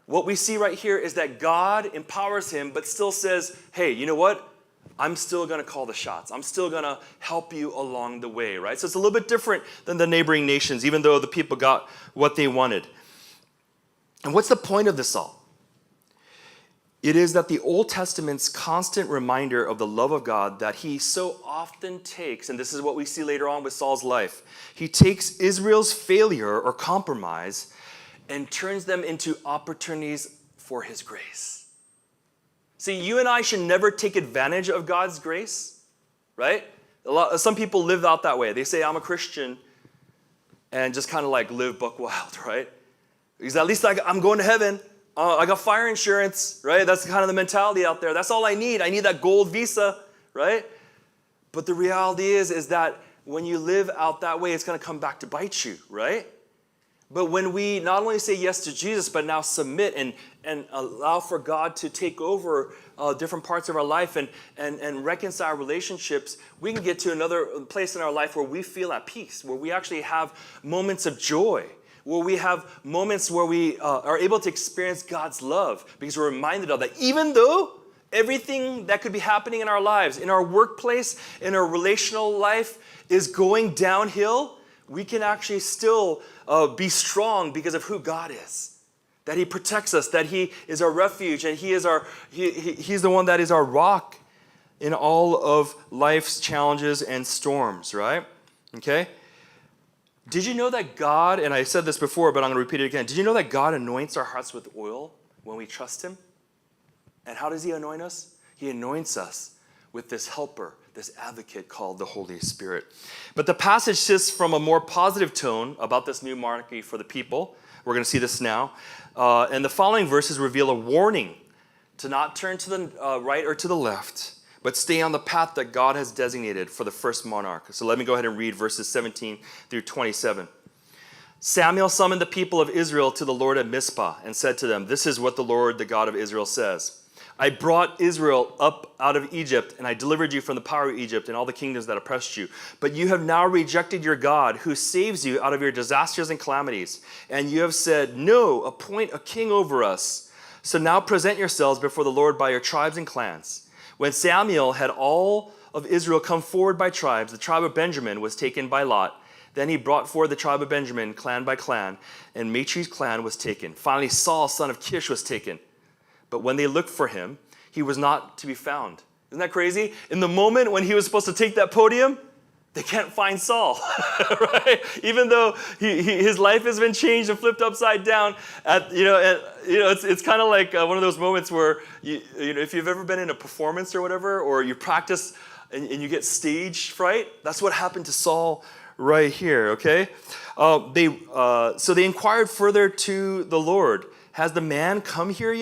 what we see right here is that God empowers him, but still says, hey, you know what? I'm still going to call the shots. I'm still going to help you along the way, right? So it's a little bit different than the neighboring nations, even though the people got what they wanted. And what's the point of this all? It is that the Old Testament's constant reminder of the love of God that he so often takes, and this is what we see later on with Saul's life, he takes Israel's failure or compromise and turns them into opportunities for his grace. See, you and I should never take advantage of God's grace, right? Some people live out that way. They say, I'm a Christian, and just kind of like live buck wild, right? Because at least I'm going to heaven. I got fire insurance, right? That's kind of the mentality out there. That's all I need. I need that gold visa, right? But the reality is that when you live out that way, it's going to come back to bite you, right? But when we not only say yes to Jesus, but now submit and allow for God to take over different parts of our life and reconcile relationships, we can get to another place in our life where we feel at peace, where we actually have moments of joy, where we have moments where we are able to experience God's love because we're reminded of that. Even though everything that could be happening in our lives, in our workplace, in our relational life is going downhill, we can actually still be strong because of who God is. That he protects us, that he is our refuge, and he's the one that is our rock in all of life's challenges and storms, right? Okay? Did you know that God, and I said this before, but I'm going to repeat it again. Did you know that God anoints our hearts with oil when we trust him? And how does he anoint us? He anoints us with this helper, this advocate called the Holy Spirit. But the passage shifts from a more positive tone about this new monarchy for the people. We're going to see this now. And the following verses reveal a warning to not turn to the right or to the left, but stay on the path that God has designated for the first monarch. So let me go ahead and read verses 17 through 27. Samuel summoned the people of Israel to the Lord at Mizpah and said to them, "This is what the Lord, the God of Israel, says. I brought Israel up out of Egypt, and I delivered you from the power of Egypt and all the kingdoms that oppressed you. But you have now rejected your God, who saves you out of your disasters and calamities. And you have said, 'No, appoint a king over us.' So now present yourselves before the Lord by your tribes and clans." When Samuel had all of Israel come forward by tribes, the tribe of Benjamin was taken by lot. Then he brought forward the tribe of Benjamin, clan by clan, and Matri's clan was taken. Finally, Saul, son of Kish, was taken. But when they looked for him, he was not to be found. Isn't that crazy? In the moment when he was supposed to take that podium, they can't find Saul, right? Even though his life has been changed and flipped upside down. It's kind of like one of those moments where if you've ever been in a performance or whatever, or you practice and you get stage fright. That's what happened to Saul right here. Okay, so they inquired further to the Lord. Has the man come here yet?